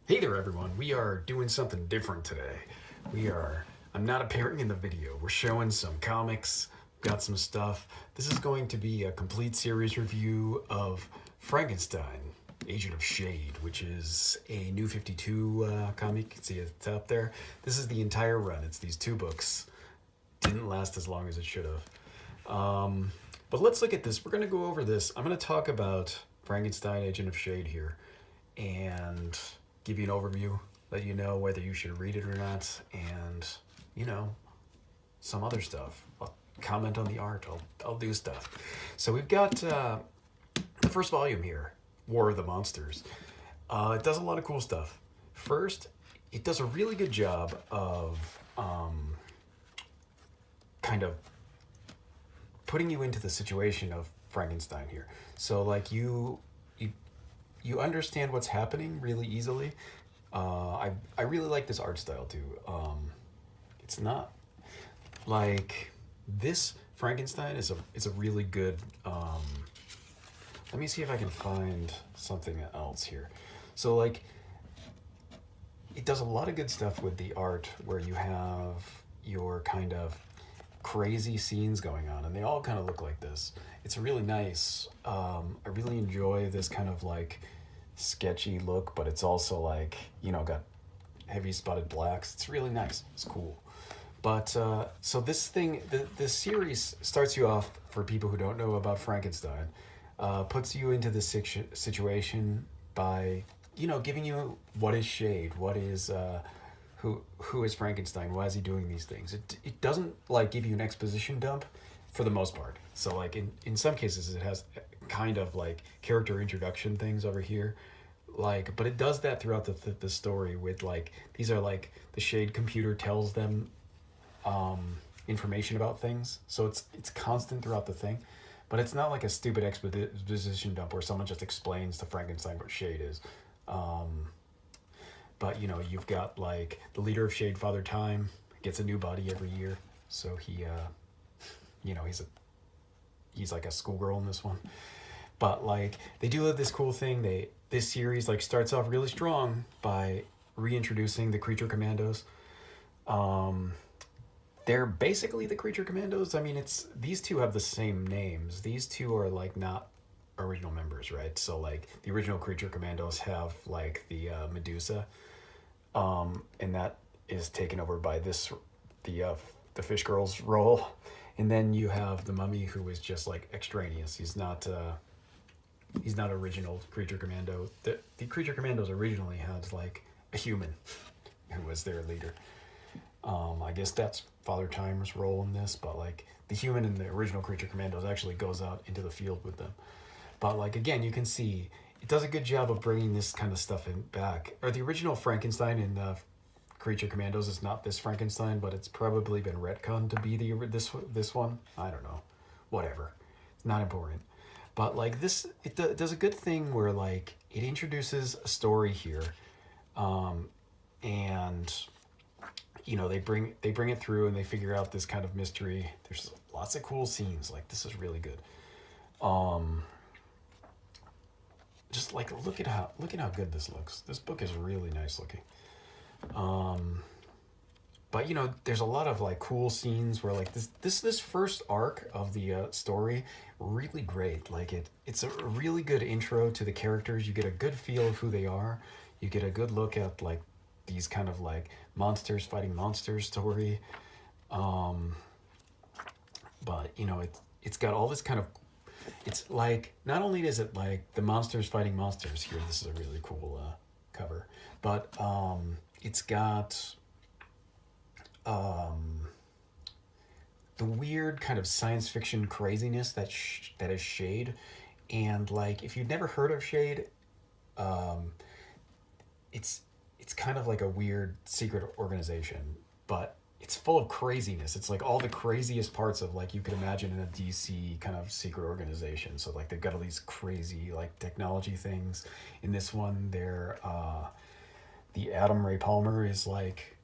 Hey there everyone, we are doing something different today. I'm not appearing in the video, we're showing some comics, got some stuff. This is going to be a complete series review of Frankenstein, Agent of S.H.A.D.E, which is a New 52 comic, you can see it up there. This is the entire run, it's these two books. Didn't last as long as it should have. But let's look at this, we're gonna go over this. I'm gonna talk about Frankenstein, Agent of S.H.A.D.E here, and give you an overview, let you know whether you should read it or not, and some other stuff. I'll comment on the art. I'll do stuff. So we've got the first volume here, War of the Monsters. It does a lot of cool stuff. First, it does a really good job of kind of putting you into the situation of Frankenstein here. So like you understand what's happening really easily. I really like this art style too. It's not like this Frankenstein is a really good. Let me see if I can find something else here. So like it does a lot of good stuff with the art where you have your kind of crazy scenes going on, and they all kind of look like this. It's really nice. I really enjoy this kind of like sketchy look, but it's also like, got heavy spotted blacks. It's really nice. It's cool. But so this series starts you off, for people who don't know about Frankenstein, puts you into this situation by, giving you what is S.H.A.D.E, what is, who is Frankenstein, why is he doing these things. It doesn't like give you an exposition dump for the most part. So like in some cases it has kind of like character introduction things over here, like, but it does that throughout the story with like, these are like the S.H.A.D.E computer tells them information about things, so it's constant throughout the thing, but it's not like a stupid exposition dump where someone just explains to Frankenstein what S.H.A.D.E is. But you've got like the leader of S.H.A.D.E, Father Time, gets a new body every year, so he he's like a schoolgirl in this one. But like they do this cool thing. This series like starts off really strong by reintroducing the Creature Commandos. They're basically the Creature Commandos. I mean, it's these two have the same names. These two are like not original members, right? So like the original Creature Commandos have like the Medusa, and that is taken over by the Fish Girl's role. And then you have the Mummy, who is just like extraneous. He's not original Creature Commando. The Creature Commandos originally had like a human who was their leader. I guess that's Father Time's role in this, but like the human in the original Creature Commandos actually goes out into the field with them. But like again, you can see it does a good job of bringing this kind of stuff in back. Or the original Frankenstein in Creature Commandos is not this Frankenstein, but it's probably been retconned to be this one. I don't know, whatever. It's not important. But like this, it does a good thing where like it introduces a story here, and they bring it through and they figure out this kind of mystery. There's lots of cool scenes. Like this is really good. Just like look at how good this looks. This book is really nice looking. But there's a lot of like cool scenes where like this first arc of the story, really great. Like it's a really good intro to the characters. You get a good feel of who they are. You get a good look at like these kind of like monsters fighting monsters story. But it's got all this kind of, it's like, not only is it like the monsters fighting monsters here, this is a really cool cover, but it's got the weird kind of science fiction craziness that is S.H.A.D.E. And like if you've never heard of S.H.A.D.E, it's kind of like a weird secret organization, but it's full of craziness. It's like all the craziest parts of like you could imagine in a DC kind of secret organization. So like they've got all these crazy like technology things. In this one, the Adam Ray Palmer is like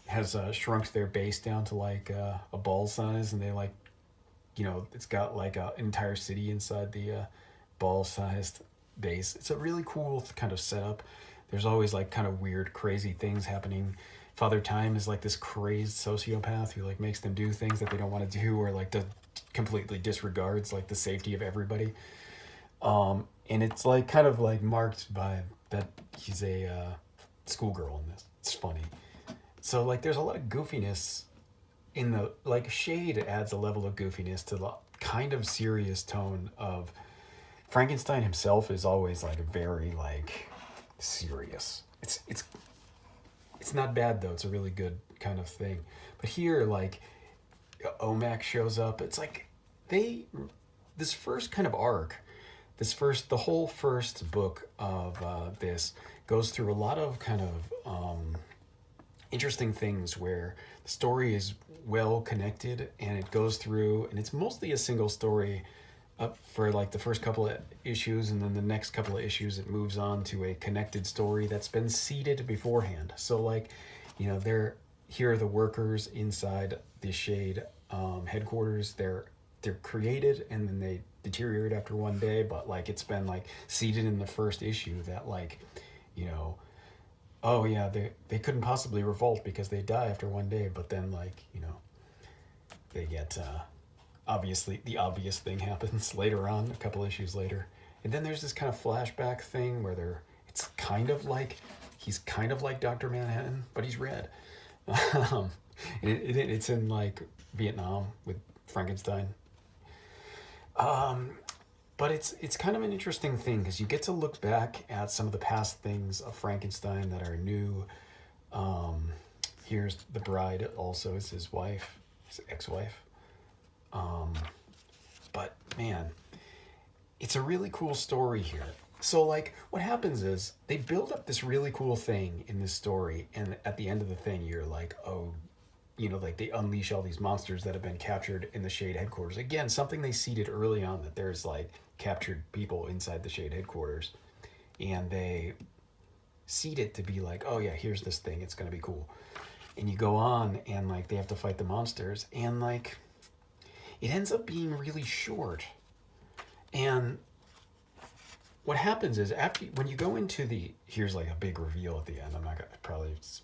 has shrunk their base down to like a ball size, and they like it's got like an entire city inside the ball sized base. It's a really cool kind of setup. There's always like kind of weird, crazy things happening. Father Time is like this crazed sociopath who like makes them do things that they don't want to do, or like completely disregards like the safety of everybody. And it's like kind of like marked by that he's a schoolgirl in this. It's funny. So like there's a lot of goofiness in the like S.H.A.D.E adds a level of goofiness to the kind of serious tone of Frankenstein himself is always like very like serious. It's not bad though. It's a really good kind of thing. But here like Omac shows up. It's like they this first kind of arc, the whole first book of this goes through a lot of kind of interesting things where the story is well connected and it goes through, and it's mostly a single story up for like the first couple of issues, and then the next couple of issues it moves on to a connected story that's been seeded beforehand. So like, here are the workers inside the S.H.A.D.E headquarters. They're created and then they deteriorate after one day, but like it's been like seeded in the first issue that like, oh yeah, they couldn't possibly revolt because they die after one day, but then like, they get obviously the obvious thing happens later on, a couple issues later. And then there's this kind of flashback thing where it's kind of like he's kind of like Dr. Manhattan, but he's red. It's in like Vietnam with Frankenstein. But it's kind of an interesting thing because you get to look back at some of the past things of Frankenstein that are new. Here's the bride also is his wife, his ex-wife. But man, it's a really cool story here. So like what happens is they build up this really cool thing in this story, and at the end of the thing you're like, oh, like they unleash all these monsters that have been captured in the S.H.A.D.E headquarters. Again, something they seeded early on, that there's like captured people inside the S.H.A.D.E headquarters, and they seed it to be like, oh yeah, here's this thing, it's gonna be cool. And you go on and like they have to fight the monsters, and like it ends up being really short. And what happens is when you go into here's like a big reveal at the end. I'm not gonna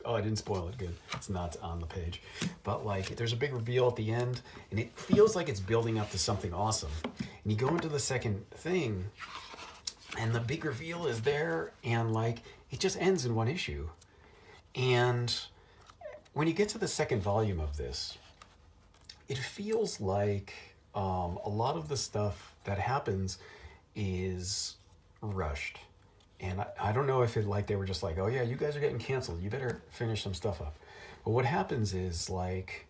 I didn't spoil it, good. It's not on the page. But like there's a big reveal at the end and it feels like it's building up to something awesome. And you go into the second thing and the big reveal is there, and like it just ends in one issue. And when you get to the second volume of this, it feels like a lot of the stuff that happens is rushed. And I don't know if they were just like, oh yeah, you guys are getting canceled, you better finish some stuff up. But what happens is like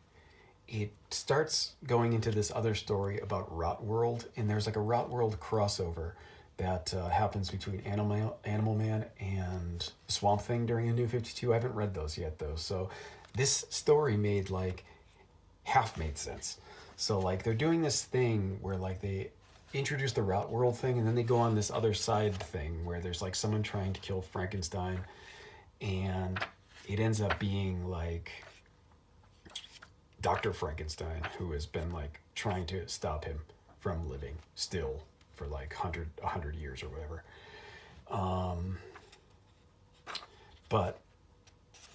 it starts going into this other story about Rotworld, and there's like a Rotworld crossover that happens between Animal Man and Swamp Thing during a New 52. I haven't read those yet though, so this story made sense. So like they're doing this thing where like they introduce the Rotworld thing, and then they go on this other side thing where there's like someone trying to kill Frankenstein, and it ends up being like Dr. Frankenstein, who has been like trying to stop him from living still for like 100 years or whatever. But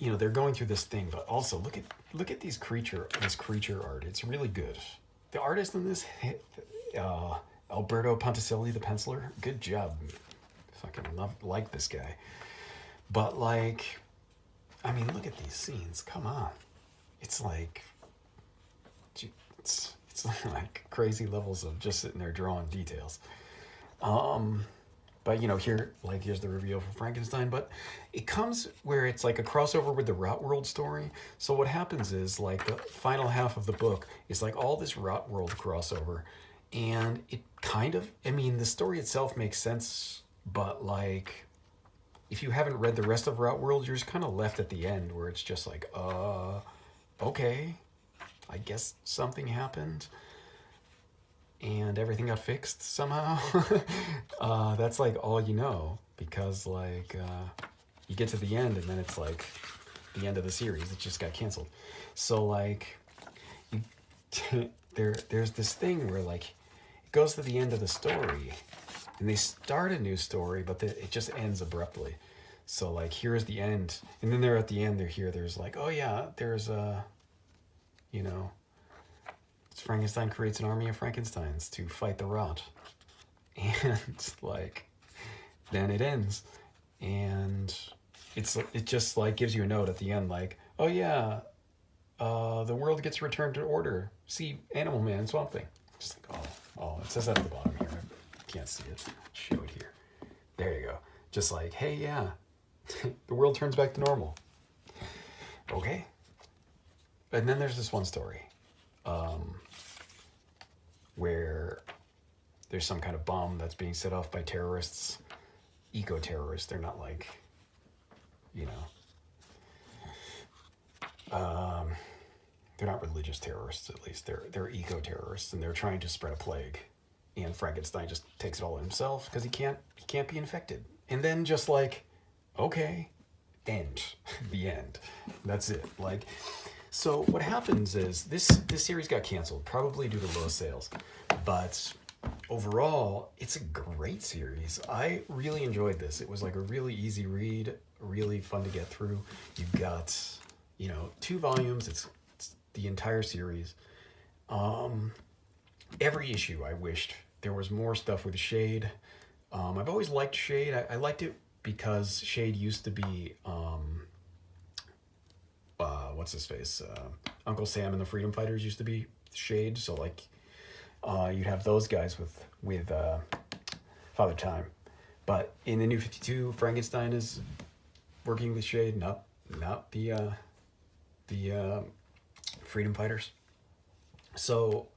they're going through this thing, but also look at this creature art. It's really good. The artist in this, Alberto Ponticelli, the penciler, good job. Fucking like this guy. But like, I mean, look at these scenes. Come on, it's like, it's like crazy levels of just sitting there drawing details. But here's the reveal for Frankenstein, but it comes where it's like a crossover with the Rotworld story. So what happens is like the final half of the book is like all this Rotworld crossover, and it kind of, the story itself makes sense, but like if you haven't read the rest of Rotworld, you're just kind of left at the end where it's just like, okay, I guess something happened and everything got fixed somehow. That's like all because like you get to the end and then it's like the end of the series. It just got canceled. So like there's this thing where like it goes to the end of the story and they start a new story, but it just ends abruptly. So like here's the end, and then they're at the end. There's like, oh yeah, there's a, you know, Frankenstein creates an army of Frankensteins to fight the rot, and like then it ends, and it just like gives you a note at the end like, oh yeah, the world gets returned to order. See Animal Man and Swamp Thing. Just like, oh, it says that at the bottom here. I can't see it. Show it here. There you go. Just like, hey, yeah, the world turns back to normal. Okay. And then there's this one story where there's some kind of bomb that's being set off by terrorists, eco-terrorists. They're not like, you know, they're not religious terrorists, at least. They're eco-terrorists, and they're trying to spread a plague. And Frankenstein just takes it all himself because he can't be infected. And then just like, okay, end. The end. That's it. Like, so what happens is this series got canceled, probably due to low sales. But overall, it's a great series. I really enjoyed this. It was like a really easy read, really fun to get through. You've got, you know, 2 volumes. It's the entire series. Every issue I wished there was more stuff with S.H.A.D.E. I've always liked S.H.A.D.E. I liked it because S.H.A.D.E. used to be what's his face? Uncle Sam and the Freedom Fighters used to be S.H.A.D.E. So like you'd have those guys with Father Time. But in the New 52, Frankenstein is working with S.H.A.D.E., not the Freedom Fighters. So,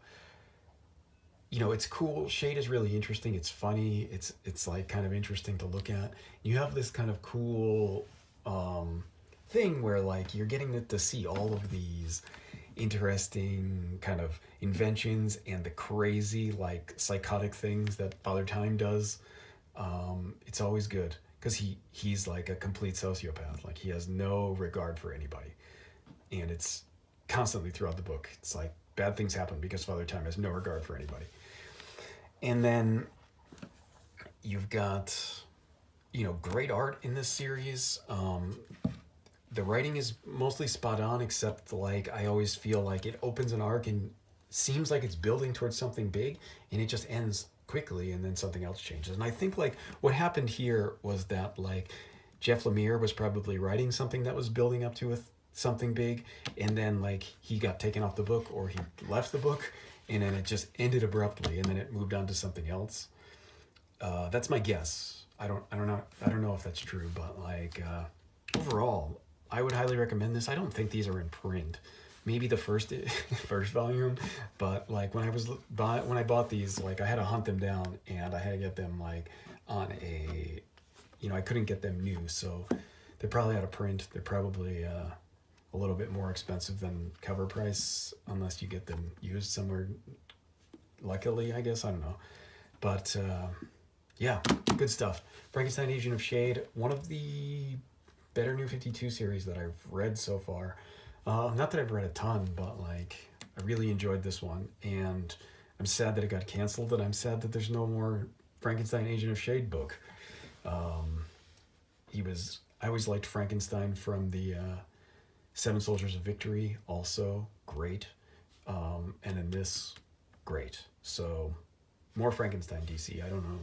you know, it's cool. S.H.A.D.E. is really interesting. It's funny. It's like kind of interesting to look at. You have this kind of cool thing where like you're getting to see all of these interesting kind of inventions and the crazy like psychotic things that Father Time does. It's always good because he's like a complete sociopath. Like he has no regard for anybody, and it's constantly throughout the book. It's like bad things happen because Father Time has no regard for anybody. And then you've got, you know, great art in this series. The writing is mostly spot on, except like I always feel like it opens an arc and seems like it's building towards something big, and it just ends quickly, and then something else changes. And I think like what happened here was that like Jeff Lemire was probably writing something that was building up to something big, and then like he got taken off the book or he left the book, and then it just ended abruptly, and then it moved on to something else. That's my guess. I don't know if that's true, but like overall, I would highly recommend this. I don't think these are in print. Maybe the first volume, but like when I bought these, like I had to hunt them down, and I had to get them like on a, you know, I couldn't get them new, so they're probably out of print. They're probably a little bit more expensive than cover price unless you get them used somewhere. Luckily, I guess, I don't know, but yeah, good stuff. Frankenstein Agent of S.H.A.D.E., one of the better New 52 series that I've read so far. Not that I've read a ton, but like I really enjoyed this one, and I'm sad that it got canceled, and I'm sad that there's no more Frankenstein Agent of S.H.A.D.E. book. I always liked Frankenstein from the 7 Soldiers of Victory, also great, and in this, great. So more Frankenstein, DC. I don't know.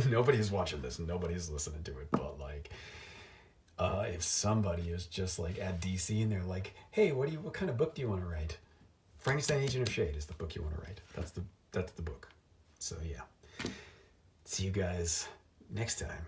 Nobody's watching this, and nobody's listening to it, but like if somebody is just like at DC and they're like, hey, what kind of book do you want to write? Frankenstein Agent of S.H.A.D.E. is the book you want to write. That's the book. So yeah. See you guys next time.